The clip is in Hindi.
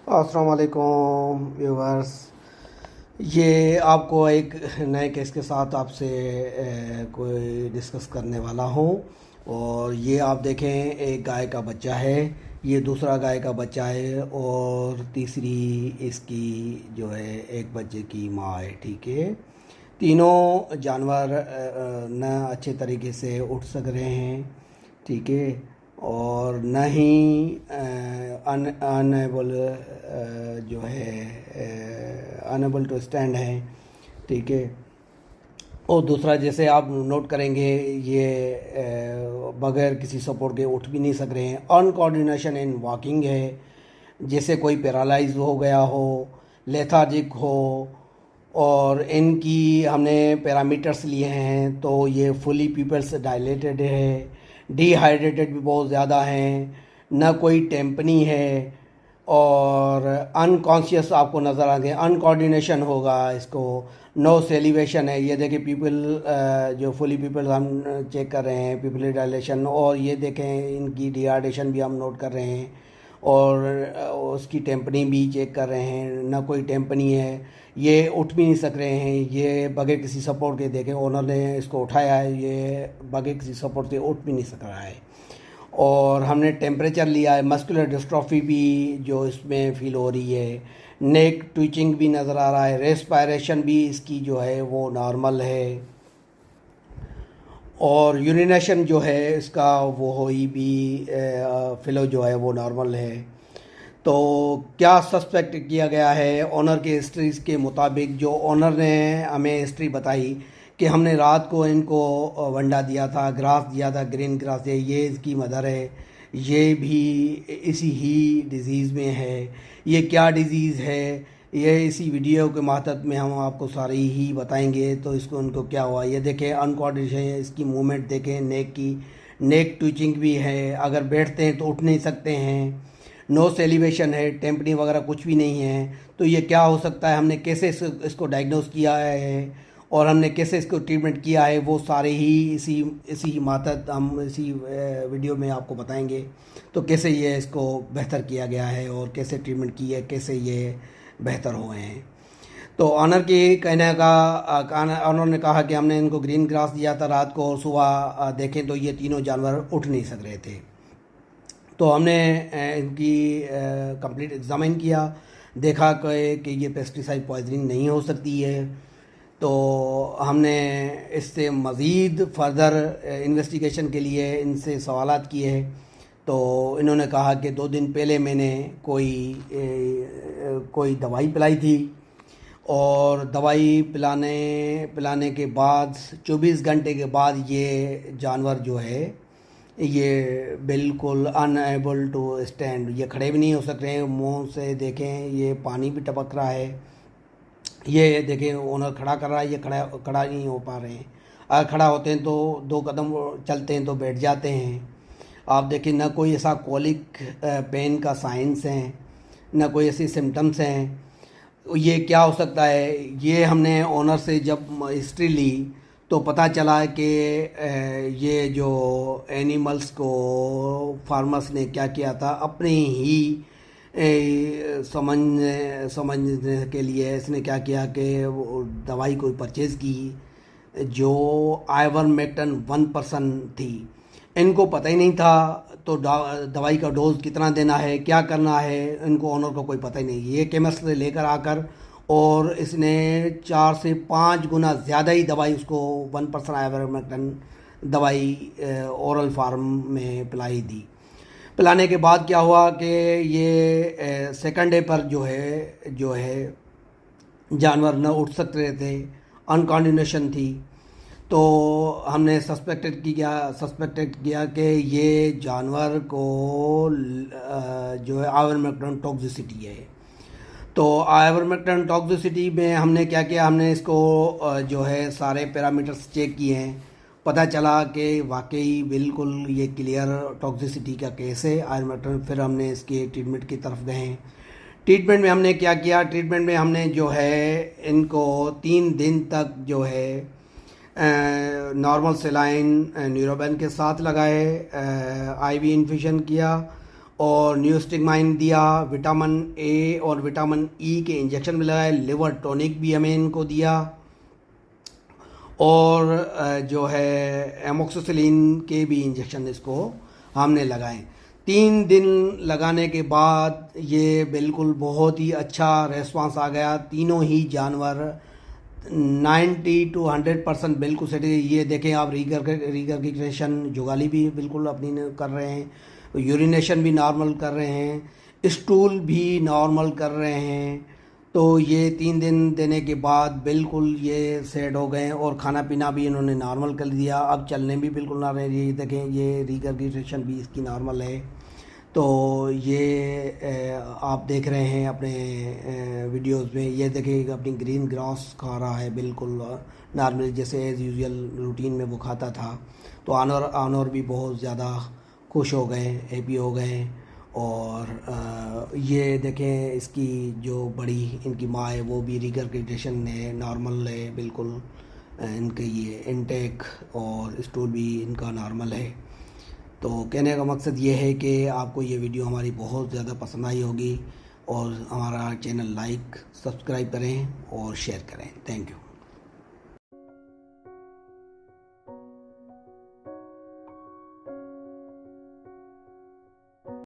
अस्सलाम वालेकुम व्यूवर्स। ये आपको एक नए केस के साथ आपसे कोई डिस्कस करने वाला हूँ। और ये आप देखें, एक गाय का बच्चा है, ये दूसरा गाय का बच्चा है और तीसरी इसकी जो है एक बच्चे की माँ है। ठीक है, तीनों जानवर न अच्छे तरीके से उठ सक रहे हैं। ठीक है, और न ही अनएबल जो है अनएबल टू स्टैंड है। ठीक है, और दूसरा जैसे आप नोट करेंगे, ये बगैर किसी सपोर्ट के उठ भी नहीं सक रहे हैं। अनकोऑर्डिनेशन इन वॉकिंग है, जैसे कोई पैरालाइज हो गया हो, लेथार्जिक हो। और इनकी हमने पैरामीटर्स लिए हैं तो ये फुली पीपल्स डायलेटेड है, डिहाइड्रेटेड भी बहुत ज़्यादा हैं, न कोई टेम्पनी है, और अनकॉन्शियस आपको नज़र आएंगे। अनकोऑर्डिनेशन होगा इसको, नो सेलिवेशन है। ये देखें पीपल, जो फुली पीपल हम चेक कर रहे हैं, पीपल डायलेशन, और ये देखें इनकी डिहाइड्रेशन भी हम नोट कर रहे हैं, और उसकी टेम्पनी भी चेक कर रहे हैं, ना कोई टेम्पनी है। ये उठ भी नहीं सक रहे हैं, ये बगैर किसी सपोर्ट के, देखें ओनर ने इसको उठाया है, ये बगैर किसी सपोर्ट से उठ भी नहीं सक रहा है। और हमने टेम्परेचर लिया है, मस्कुलर डिस्ट्रॉफी भी जो इसमें फील हो रही है, नेक ट्विचिंग भी नज़र आ रहा है, रेस्पायरेशन भी इसकी जो है वो नॉर्मल है, और यूरिनेशन जो है इसका वो हो ही भी फ़िलो जो है वो नॉर्मल है। तो क्या सस्पेक्ट किया गया है ऑनर के हिस्ट्रीज के मुताबिक, जो ऑनर ने हमें हिस्ट्री बताई कि हमने रात को इनको वंडा दिया था, ग्रास दिया था, ग्रीन ग्रास है, ये इसकी मदर है, ये भी इसी ही डिज़ीज़ में है। ये क्या डिज़ीज़ है, ये इसी वीडियो के मातहत में हम आपको सारी ही बताएंगे। तो इसको उनको क्या हुआ, ये देखें अनकोऑर्डिनेशन है, इसकी मूवमेंट देखें, नेक की नेक ट्विचिंग भी है, अगर बैठते हैं तो उठ नहीं सकते हैं, नो सेलिब्रेशन है, टेम्पनी वगैरह कुछ भी नहीं है। तो ये क्या हो सकता है, हमने कैसे इसको डायग्नोस किया है और हमने कैसे इसको ट्रीटमेंट किया है, वो सारे ही इसी मातहत हम इसी वीडियो में आपको बताएंगे। तो कैसे ये इसको बेहतर किया गया है और कैसे ट्रीटमेंट की है, कैसे ये बेहतर हुए हैं। तो ऑनर के कहने का ऑनर ने कहा कि हमने इनको ग्रीन ग्रास दिया था रात को, और सुबह देखें तो ये तीनों जानवर उठ नहीं सक रहे थे। तो हमने इनकी कंप्लीट एग्ज़ामिन किया, देखा कि ये पेस्टिसाइड पॉइजनिंग नहीं हो सकती है। तो हमने इससे मज़ीद फर्दर इन्वेस्टिगेशन के लिए इनसे सवालात किए। तो इन्होंने कहा कि 2 दिन पहले मैंने कोई दवाई पिलाई थी, और दवाई पिलाने के बाद 24 घंटे के बाद ये जानवर जो है ये बिल्कुल अनएबल टू स्टैंड, ये खड़े भी नहीं हो सक रहे हैं। मुंह से देखें ये पानी भी टपक रहा है, ये देखें ओनर खड़ा कर रहा है, ये खड़ा नहीं हो पा रहे हैं। अगर खड़ा होते हैं तो 2 कदम चलते हैं तो बैठ जाते हैं। आप देखें ना कोई ऐसा कॉलिक पेन का साइंस है, ना कोई ऐसी सिम्टम्स हैं। ये क्या हो सकता है, ये हमने ओनर से जब हिस्ट्री ली तो पता चला कि ये जो एनिमल्स को फार्मर्स ने क्या किया था, अपने ही समझने के लिए इसने क्या किया कि वो दवाई कोई परचेज़ की जो आइवरमेक्टिन 1% थी। इनको पता ही नहीं था, तो दवाई का डोज कितना देना है, क्या करना है, इनको ओनर को कोई पता ही नहीं। ये केमिस्ट से लेकर आकर और इसने 4 से 5 गुना ज़्यादा ही दवाई उसको 1% आइवरमेक्टिन दवाई ओरल फार्म में पिलाई दी। पिलाने के बाद क्या हुआ कि ये सेकंड डे पर जो है जानवर न उठ सकते थे, अनकोऑर्डिनेशन थी। तो हमने सस्पेक्टेड किया कि ये जानवर को जो है आइवरमेक्टिन टॉक्सिसिटी है। तो आइवरमेक्टिन टॉक्सिसिटी में हमने क्या किया, हमने इसको जो है सारे पैरामीटर्स चेक किए हैं। पता चला कि वाकई बिल्कुल ये क्लियर टॉक्सिसिटी का केस है आइवरमेक्टिन। फिर हमने इसके ट्रीटमेंट की तरफ गए। ट्रीटमेंट में हमने क्या किया, ट्रीटमेंट में हमने जो है इनको 3 दिन तक जो है नॉर्मल सेलाइन न्यूरोबेन के साथ लगाए, आईवी इन्फ्यूशन किया, और न्यूस्टिकमाइन दिया, विटामिन ए और विटामिन ई के इंजेक्शन भी लगाए, लिवर टॉनिक भी हमें इनको दिया, और जो है एमोक्सिसिलिन के भी इंजेक्शन इसको हमने लगाए। 3 दिन लगाने के बाद ये बिल्कुल बहुत ही अच्छा रेस्पॉन्स आ गया। तीनों ही जानवर 90 to 100% बिल्कुल सेट। ये देखें आप, रिगर्गिटेशन जुगाली भी बिल्कुल अपनी कर रहे हैं, यूरिनेशन भी नॉर्मल कर रहे हैं, स्टूल भी नॉर्मल कर रहे हैं। तो ये 3 दिन देने के बाद बिल्कुल ये सेट हो गए और खाना पीना भी इन्होंने नॉर्मल कर दिया। अब चलने भी बिल्कुल ना रहे। ये देखें, ये रिगर्गिटेशन भी इसकी नॉर्मल है। तो ये आप देख रहे हैं अपने वीडियोस में, ये देखें अपनी ग्रीन ग्रास खा रहा है बिल्कुल नॉर्मल, जैसे एज़ यूजुअल रूटीन में वो खाता था। तो आनोर भी बहुत ज़्यादा खुश हो गए, हैप्पी हो गए। और ये देखें इसकी जो बड़ी इनकी माँ है वो भी रिगर्गिटेशन है, नॉर्मल है बिल्कुल। इनके ये इनटेक और स्टूल भी इनका नॉर्मल है। तो कहने का मकसद ये है कि आपको ये वीडियो हमारी बहुत ज़्यादा पसंद आई होगी, और हमारा चैनल लाइक सब्सक्राइब करें और शेयर करें। Thank you.